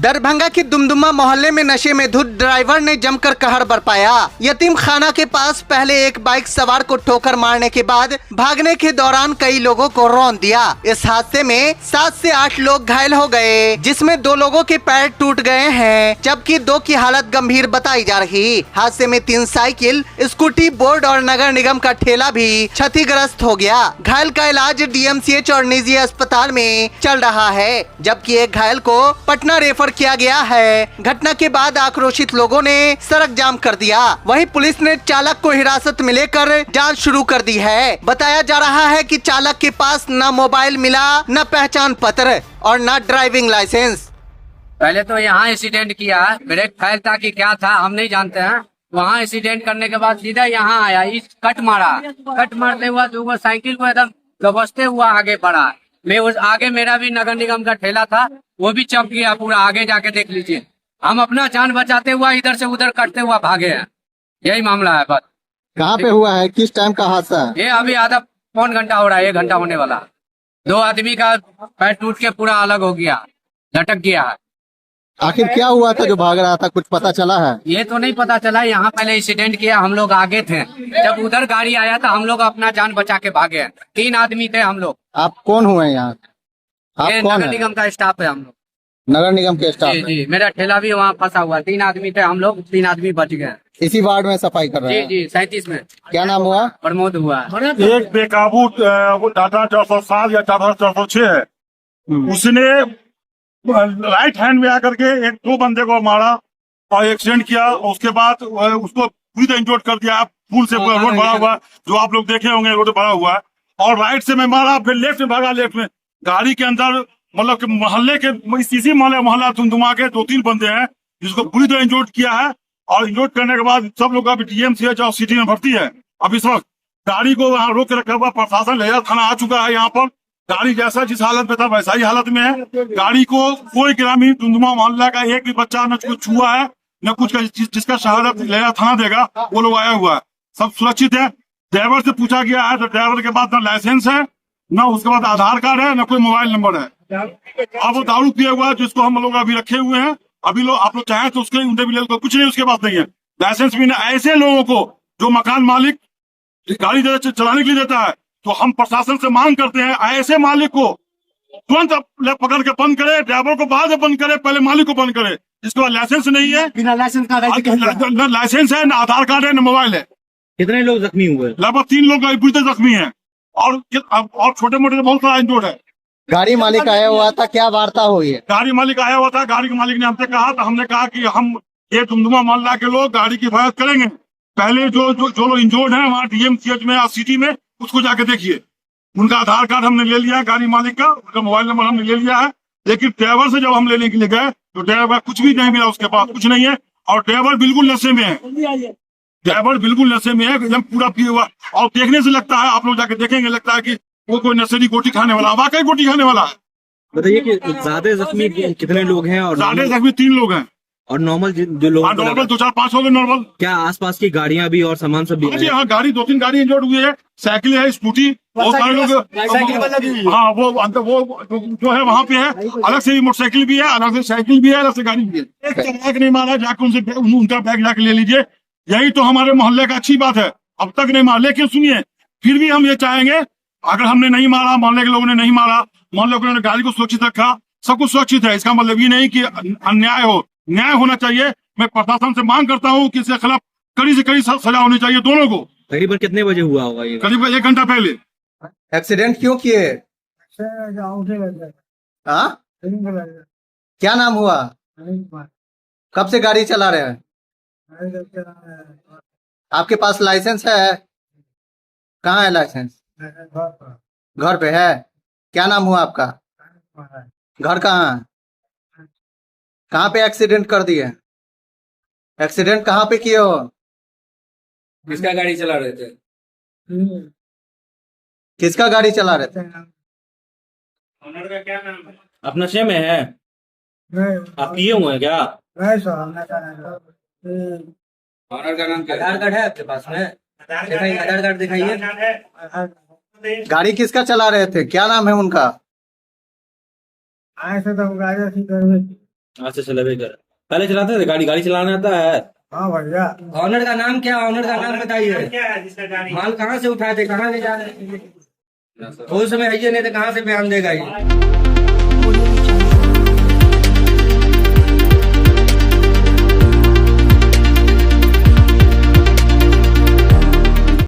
दरभंगा के दुमदुमा मोहल्ले में नशे में धुत ड्राइवर ने जमकर कहर बरपाया। यतीम खाना के पास पहले एक बाइक सवार को ठोकर मारने के बाद भागने के दौरान कई लोगों को रौंद दिया। इस हादसे में 7 से 8 लोग घायल हो गए, जिसमें 2 लोगों के पैर टूट गए हैं, जबकि 2 की हालत गंभीर बताई जा रही। हादसे में 3 साइकिल, स्कूटी, बोर्ड और नगर निगम का ठेला भी क्षतिग्रस्त हो गया। घायल का इलाज DMCH और निजी अस्पताल में चल रहा है, जबकि एक घायल को पटना रेफर किया गया है। घटना के बाद आक्रोशित लोगों ने सड़क जाम कर दिया। वहीं पुलिस ने चालक को हिरासत में लेकर जांच शुरू कर दी है। बताया जा रहा है कि चालक के पास न मोबाइल मिला, न पहचान पत्र और न ड्राइविंग लाइसेंस। पहले तो यहाँ एक्सीडेंट किया, ब्रेक फेल था कि क्या था हम नहीं जानते हैं। वहाँ एक्सीडेंट करने के बाद सीधा यहाँ आया, इस कट मारा। कट मारते हुआ 2 साइकिल को एकदम दबोचते हुआ आगे बढ़ा। मैं उस आगे मेरा भी नगर निगम का ठेला था, वो भी चप गया पूरा। आगे जाके देख लीजिए, हम अपना जान बचाते हुआ इधर से उधर कटते हुआ भागे हैं। यही मामला है बस। कहाँ पे हुआ है, किस टाइम का हादसा है? ये अभी आधा पौन घंटा हो रहा है, 1 घंटा होने वाला। 2 आदमी का पैर टूट के पूरा अलग हो गया, झटक गया है। आखिर क्या हुआ था जो भाग रहा था, कुछ पता चला है? ये तो नहीं पता चला। यहाँ पहले एक्सीडेंट किया, हम लोग आगे थे। जब उधर गाड़ी आया था हम लोग अपना जान बचा के भागे हैं। 3 आदमी थे हम लोग। आप कौन हुए यहाँ? आप ये कौन नगर है? निगम का स्टाफ है हम लोग। नगर निगम के स्टाफ जी हैं। जी, मेरा ठेला भी वहाँ फंसा हुआ। 3 आदमी थे हम लोग, 3 आदमी बच गए। इसी वार्ड में सफाई कर रहे जी हैं? जी, 37 में। क्या नाम हुआ? प्रमोद हुआ। एक बेकाबू टाटा 407 या टाटा 406 है, उसने राइट हैंड में आकर के 2 बंदे को मारा और एक्सीडेंट किया। उसके बाद उसको पूरी तरह इंजोर्ड कर दिया। फूल से पूरा रोड भरा हुआ है, जो आप लोग देखे होंगे, रोड भरा हुआ है। और राइट से मैं मारा, फिर लेफ्ट में भागा। लेफ्ट में गाड़ी के अंदर मतलब कि मोहल्ले के इसी मोहल्ला दुमदुमा के 2-3 बंदे हैं, जिसको पूरी तरह इंजोर्ड किया है। और इंजोर्ड करने के बाद सब लोग अभी DMCH और सिटी में भर्ती है। अब इस वक्त गाड़ी को वहाँ रोक के रखा हुआ, प्रशासन लेजा थाना आ चुका है। यहाँ पर गाड़ी जैसा जिस हालत में था वैसा ही हालत में है। गाड़ी को कोई ग्रामीण दुमदुमा मोहल्ला का एक भी बच्चा न कुछ छुआ है न कुछ, जिसका शहादत लेजा थाना देगा वो लोग आया हुआ है। सब सुरक्षित है। ड्राइवर से पूछा गया है तो ड्राइवर के पास न लाइसेंस है, न उसके बाद आधार कार्ड है, न कोई मोबाइल नंबर है। अब वो दारू पिया हुआ है, जिसको हम लोग अभी रखे हुए हैं। अभी लोग आप लोग चाहें तो उसके इंटरव्यू ले, कुछ नहीं उसके पास नहीं है, लाइसेंस भी नहीं। ऐसे लोगों को जो मकान मालिक गाड़ी चलाने के लिए देता है, तो हम प्रशासन से मांग करते हैं ऐसे मालिक को तुरंत पकड़ के बंद करे। ड्राइवर को बाद में बंद करे, पहले मालिक को बंद करे। जिसके पास लाइसेंस नहीं है, बिना लाइसेंस का न लाइसेंस है, न आधार कार्ड है, न मोबाइल है। कितने लोग जख्मी हुए? लगभग 3 लोग बुरी तरह जख्मी हैं और छोटे मोटे बहुत सारा इंजोर्ड है। गाड़ी मालिक आया हुआ था, क्या वार्ता हुई है? गाड़ी मालिक आया हुआ था, गाड़ी के मालिक ने हमसे कहा, तो हमने कहा कि हम ये दुमदुमा मोहल्ला के लोग गाड़ी की हिफाजत करेंगे। पहले जो लोग इंजोर्ड है वहाँ DMCH में या सिटी में, उसको जाके देखिए। उनका आधार कार्ड हमने ले लिया, गाड़ी मालिक का, उनका मोबाइल नंबर हमने ले लिया है। लेकिन ड्राइवर से जब हम लेने के लिए गए तो ड्राइवर कुछ भी नहीं मिला, उसके पास कुछ नहीं है। और ड्राइवर बिल्कुल नशे में है, ड्राइवर बिल्कुल नशे में है, एकदम पूरा पिए हुआ। और देखने से लगता है, आप लोग जाके देखेंगे, लगता है कि वो कोई नशेली गोटी खाने वाला, वाकई गोटी खाने वाला है। बताइए कि ज्यादा जख्मी कितने लोग हैं? और ज्यादा जख्मी 3 लोग हैं। और नॉर्मल जो लोग नॉर्मल 2-4-5 हो गए नॉर्मल। क्या आसपास की गाड़ियां भी और सामान सब भी जी हाँ, गाड़ी 2-3 गाड़ी इंजोर्ड हुई है, साइकिल है, स्कूटी, बहुत सारे लोग। हाँ, वो अंदर वो जो है वहाँ पे है, अलग से मोटरसाइकिल भी है, अलग से साइकिल भी है, अलग से गाड़ी भी है। एक बैग नहीं मारा, जाकर उनसे उनका बैग जाके ले लीजिए। यही तो हमारे मोहल्ले का अच्छी बात है, अब तक नहीं मारा। लेकिन सुनिए, फिर भी हम ये चाहेंगे, अगर हमने नहीं मारा, मोहल्ले के लोगों ने नहीं मारा, मोहल्ले के लोगों ने गाड़ी को सुरक्षित रखा, सब कुछ सुरक्षित है, इसका मतलब ये नहीं कि अन्याय हो। न्याय होना चाहिए। मैं प्रशासन से मांग करता हूँ कि इसके खिलाफ कड़ी से कड़ी सजा होनी चाहिए दोनों को। करीबन कितने बजे हुआ होगा ये? करीब 1 घंटा पहले। एक्सीडेंट क्यों किए? हाँ? क्या नाम हुआ? कब से गाड़ी चला रहे हैं? आपके पास लाइसेंस है? कहाँ है लाइसेंस? घर पे है। क्या नाम हुआ आपका? घर कहाँ है? कहाँ पे एक्सीडेंट कर दिए? एक्सीडेंट कहाँ पे किए हो? किसका गाड़ी चला रहे थे? किसका गाड़ी चला रहे थे? ऑनर का क्या नाम है? अपना नशे में है? आप पिए हुए हैं क्या? ऑनर का नाम क्या? आधार कार्ड है आपके पास में? दिखाइए, आधार कार्ड दिखाइए। गाड़ी किसका चला रहे थे, क्या नाम है उनका? आज से चलेबे कर। पहले चलाते थे गाड़ी, गाड़ी चलाना आता है? हाँ भैया। ऑनर का नाम क्या? ऑनर का नाम बताइए। माल कहाँ से उठाए थे, कहाँ ले जा रहे थे? उस समय है नहीं तो कहाँ से बयान देगा ये?